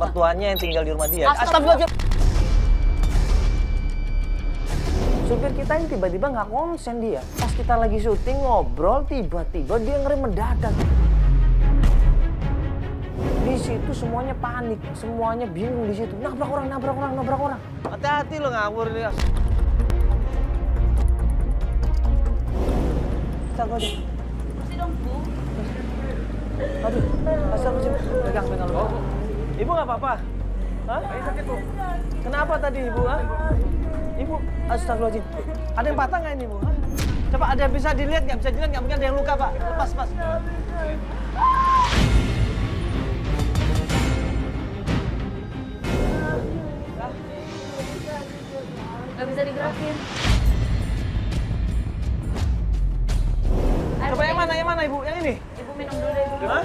mertuanya yang tinggal di rumah dia. Astagfirullahaladzim. Supir kita ini tiba-tiba nggak konsen dia. Pas kita lagi syuting ngobrol, tiba-tiba dia ngerem mendadak. Di situ semuanya panik, semuanya bingung di situ. Nabrak orang. Hati-hati lo ngawur ini. Astagfirullah. Masih dong, Bu. Aduh, astagfirullah. Pegang lo. Ibu nggak apa-apa? Hah? Sakit, Bu. Kenapa tadi, Ibu? Hah? Ibu, astagfirullahaladzim. Ada yang patah nggak ini, Bu? Hah? Coba ada yang bisa dilihat nggak? Bisa dilihat nggak? Mungkin ada yang luka, Pak. Lepas. Nggak bisa digerakin. Coba yang mana, Ibu? Yang ini? Ibu minum dulu deh, Bu. Hah?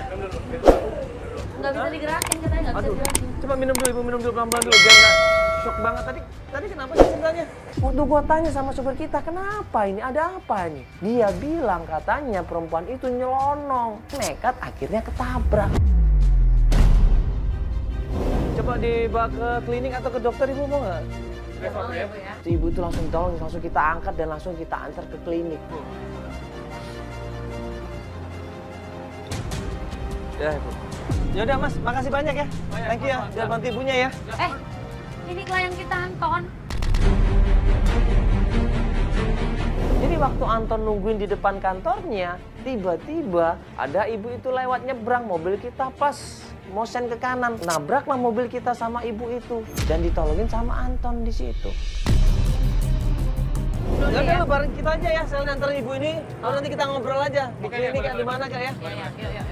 Nggak bisa digerakin katanya, nggak bisa digerakin. Coba minum dulu, Ibu. Minum dulu pelan-pelan dulu. Biar nggak shock banget. Tadi kenapa sih sebenarnya? Waktu gua tanya sama supir kita, kenapa ini? Ada apa ini? Dia bilang katanya perempuan itu nyelonong. Nekat akhirnya ketabrak. Coba dibawa ke klinik atau ke dokter, Ibu mau nggak? Ya, mau ya, Bu ya. Ibu itu langsung tolong, langsung kita angkat dan langsung kita antar ke klinik. Ya, Ibu. Yaudah, Mas. Makasih banyak ya. Thank you ya. Biar bantu ibunya ya. Ini klien kita, Anton. Jadi waktu Anton nungguin di depan kantornya, tiba-tiba ada ibu itu lewat nyebrang. Mobil kita pas mau sen ke kanan. Nabraklah mobil kita sama ibu itu. Dan ditolongin sama Anton di situ. Yaudah, bareng kita aja ya. Saya nganterin ibu ini. Lalu nanti kita ngobrol aja. Di klinik di mana, Kak ya? Iya, yuk.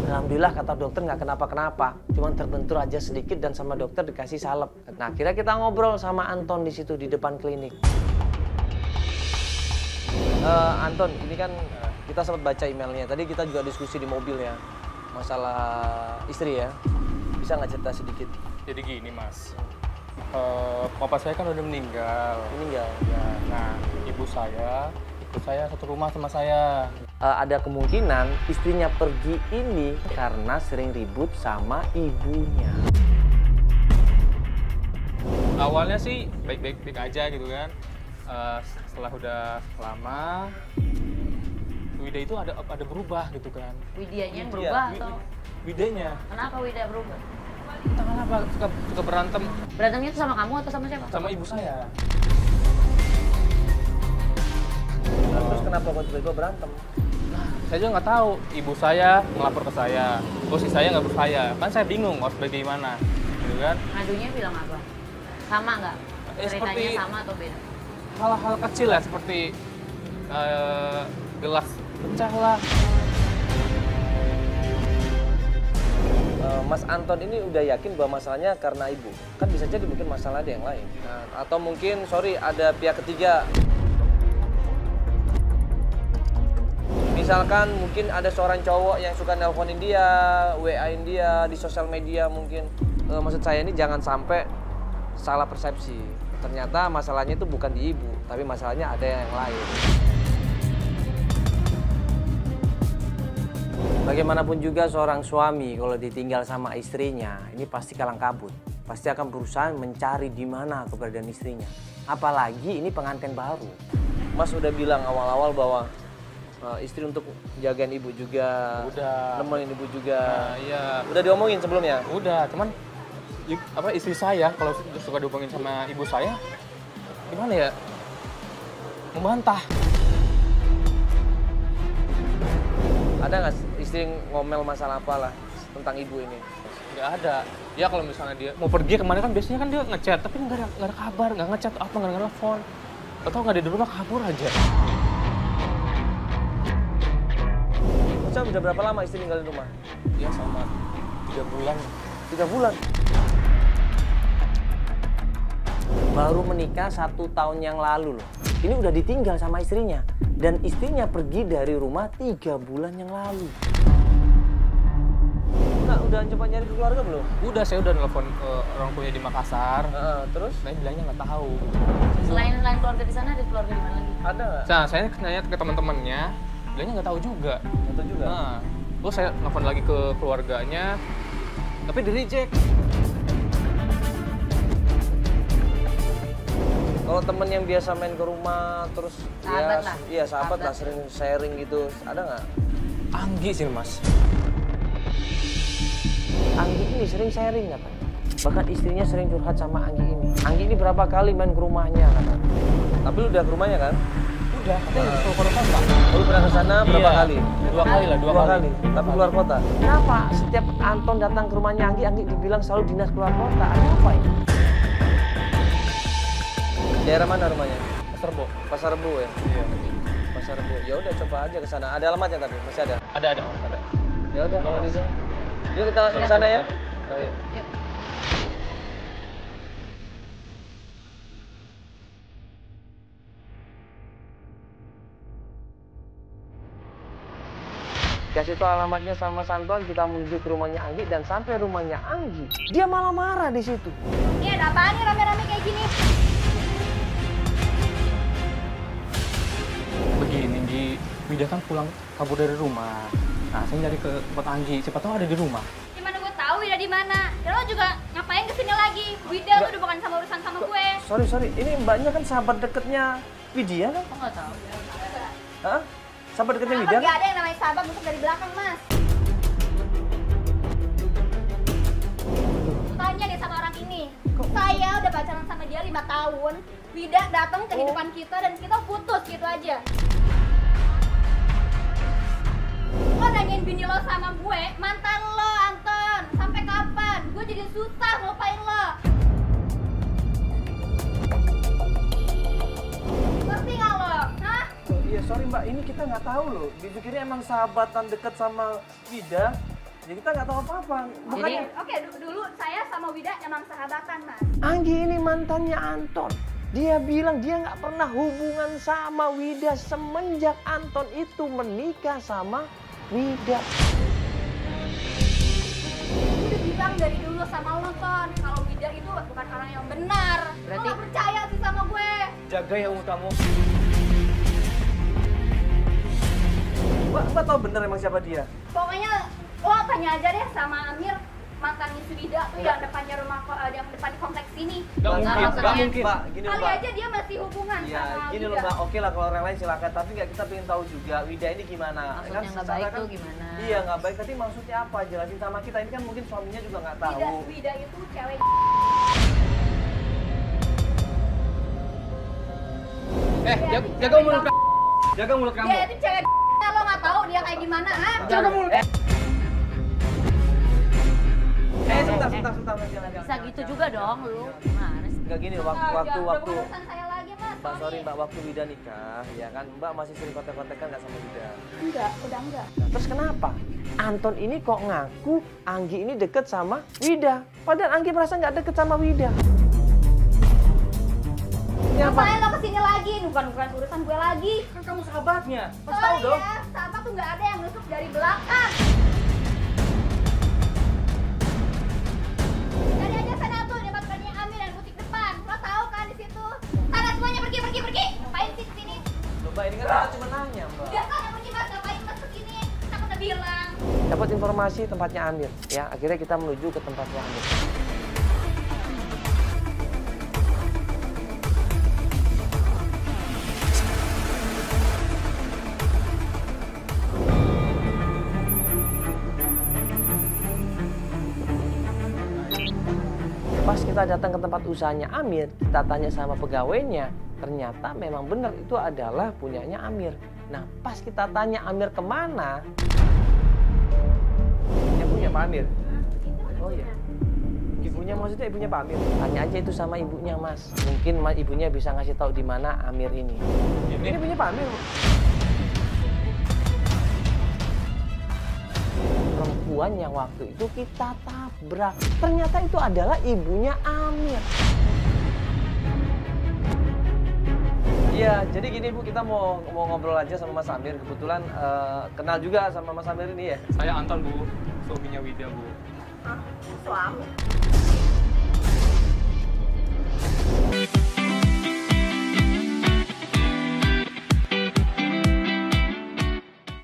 Alhamdulillah kata dokter nggak kenapa-kenapa, cuman terbentur aja sedikit dan sama dokter dikasih salep. Nah, akhirnya kita ngobrol sama Anton di situ di depan klinik. Anton, ini kan kita sempat baca emailnya. Tadi kita juga diskusi di mobil ya, masalah istri ya. Bisa nggak cerita sedikit? Jadi gini, Mas. Papa saya kan udah meninggal. Meninggal. Ya, nah, ibu saya ikut saya satu rumah sama saya. Ada kemungkinan istrinya pergi ini karena sering ribut sama ibunya. Awalnya sih baik-baik aja gitu kan. Setelah udah lama, Wida itu ada berubah gitu kan. Widianya yang berubah atau? Widanya. Kenapa Wida berubah? Entah kenapa suka berantem Berantemnya itu sama kamu atau sama siapa? sama ibu saya. Terus kenapa kok tiba-tiba berantem? Saya juga nggak tahu. Ibu saya melapor ke saya, terus si saya nggak percaya. Kan saya bingung harus bagaimana, gitu kan? Ngadunya bilang apa? Sama nggak? Ceritanya seperti sama atau beda? hal-hal kecil ya, seperti gelas pecah lah. Mas Anton ini udah yakin bahwa masalahnya karena ibu? Kan bisa jadi mungkin masalah ada yang lain. Nah, atau mungkin, ada pihak ketiga. Misalkan mungkin ada seorang cowok yang suka nelponin dia, WA-in dia di sosial media mungkin. Maksud saya ini jangan sampai salah persepsi. Ternyata masalahnya itu bukan di ibu, tapi masalahnya ada yang lain. Bagaimanapun juga seorang suami kalau ditinggal sama istrinya, ini pasti kalang kabut. Pasti akan berusaha mencari di mana keberadaan istrinya. Apalagi ini pengantin baru. Mas udah bilang awal-awal bahwa istri untuk jagain ibu juga, Udah. nemenin ibu juga. Nah, iya. Udah diomongin sebelumnya? Udah, cuman istri saya kalau suka dihubungin sama ibu saya, gimana ya? Membantah. Ada nggak istri ngomel masalah apalah tentang ibu ini? Nggak ada. Ya kalau misalnya dia mau pergi kemana kan biasanya kan dia ngechat, tapi nggak ada kabar, nggak ngechat apa, nggak ada telepon. Atau nggak ada di rumah, kabur aja. Udah berapa lama istri tinggal di rumah? Ya sama 3 bulan. 3 bulan? Baru menikah 1 tahun yang lalu loh. Ini udah ditinggal sama istrinya. Dan istrinya pergi dari rumah 3 bulan yang lalu. Nah, udah coba nyari ke keluarga belum? Udah, saya udah nelfon orang tuanya di Makassar. Terus? Saya bilangnya nggak tahu. Selain keluarga di sana, ada keluarga di mana lagi? Ada nggak? Nah, saya nanya ke teman-temannya, bilangnya nggak tahu juga. Nggak tahu juga. Nah, terus saya nelfon lagi ke keluarganya, tapi di reject. Kalau temen yang biasa main ke rumah terus Sahabat lah. Iya sahabat lah, Sahabat. sering sharing gitu, ada nggak? Anggi sih mas. Anggi ini sering sharing katanya. Bahkan istrinya sering curhat sama Anggi ini. Anggi ini berapa kali main ke rumahnya katanya. Tapi lu udah ke rumahnya kan? Udah, katanya ke luar kota. Lu pernah ke sana berapa Iya, kali? Dua kali lah, dua kali. Tapi keluar kota. Kenapa setiap Anton datang ke rumahnya Anggi dibilang selalu dinas keluar kota? Ada apa ini? Daerah mana rumahnya? Pasar Bo. Pasar Rebo ya? Iya. Pasar Rebo. Ya udah coba aja ke sana. Ada alamatnya tapi masih ada. Ada. Ya udah kalau gitu. Yuk kita ke sana ya. Ayo. Kasih tahu alamatnya sama Santuan, kita menuju ke rumahnya Anggi dan sampai rumahnya Anggi, dia malah marah di situ. Ini ada apaan nih rame-rame kayak gini? Begini, Gi. Wida kan pulang kabur dari rumah. Nah, saya nyari ke tempat Anggi, siapa tahu ada di rumah. Gimana gue tahu Wida di mana? Dan lo juga ngapain kesini lagi? Wida tuh udah bukan sama urusan sama gue. Sorry, ini mbaknya kan sahabat deketnya Widya kan? Kok nggak tahu? Hah? Sahabat deketnya Widya Gak kan? ada yang namanya sahabat masuk dari belakang, Mas. Tanya deh sama orang ini. Saya udah pacaran sama dia 5 tahun. Wida datang ke kehidupan kita dan kita putus gitu aja. Lo nanyain bini lo sama gue, mantan lo, Anton. Sampai kapan? Gue jadi susah ngelupain lo. Ngerti nggak lo? Hah? Oh, iya sorry mbak, ini kita nggak tahu loh. Dipikirnya emang sahabatan deket sama Widya. Ya kita nggak tahu apa-apa. Bukannya Oke, dulu saya sama Wida emang sahabatan, Mas. Anggi ini mantannya Anton. Dia bilang dia nggak pernah hubungan sama Widya semenjak Anton itu menikah sama Widya. Udah bilang dari dulu sama lo, Ton, kalau Wida itu bukan orang yang benar. Berarti- Lo gak percaya sih sama gue. Jaga ya umur kamu. Mbak tahu bener emang siapa dia? Pokoknya lo tanya aja deh sama Amir, mantannya si Wida tuh yang depannya rumah, yang depan kompleks sini. Gak mungkin, maksudnya- gak mungkin. Mbak, gini Kali Mbak. aja dia masih hubungan Iya, sama gini Wida. loh Mbak. Oke lah kalau orang lain silakan, tapi nggak kita pengen tahu juga Widya ini gimana. Maksudnya nggak secara baik tuh gimana? Iya nggak baik, tapi maksudnya apa? Jelasin sama kita. Ini kan mungkin suaminya juga nggak tahu. Wida itu cewek. Jaga mulut kamu. Jaga mulut kamu. Dia itu cewek. Lo nggak tahu dia kayak gimana, ha? Jaga mulut. Sebentar. Bisa gitu juga dong lu. Gimana sih? Nggak gini, Udah waktu urusan saya lagi, Mas. Mbak, sorry Mbak, waktu Widya nikah, ya kan Mbak masih sering kontak-kontakan nggak sama Widya? Enggak, udah enggak. Terus kenapa? Anton ini kok ngaku Anggi ini deket sama Widya? Padahal Anggi merasa nggak deket sama Widya. Ini apa? Ngapain lo kesini lagi? Bukan urusan gue lagi. Kan kamu sahabatnya, pas Oh tahu dong. iya, sahabat tuh nggak ada yang nusuk dari belakang. Cari aja sana tuh, di tempatnya Amir dan butik depan. Lo tahu kan di situ? Sana semuanya pergi. Ngapain sih kesini? Loh Mbak, ini kan kita cuma nanya Mbak. Udah sana pergi, Mas. Ngapain Mas kesini? Aku udah bilang. Dapat informasi tempatnya Amir, ya akhirnya kita menuju ke tempatnya Amir. Pas kita datang ke tempat usahanya Amir, kita tanya sama pegawainya, ternyata memang benar itu adalah punyanya Amir. Nah, pas kita tanya Amir kemana, yang punya Pak Amir. Oh iya. Ibunya maksudnya ibunya Pak Amir. Tanya aja itu sama ibunya, Mas. Mungkin ibunya bisa ngasih tahu di mana Amir ini. Ini punya Pak Amir. Bu. Perempuan yang waktu itu kita tabrak. Ternyata itu adalah ibunya Amir. Iya, Ya, jadi gini Bu, kita mau ngobrol aja sama Mas Amir. Kebetulan kenal juga sama Mas Amir ini ya. Saya Anton Bu, suaminya Wida Bu. Suami?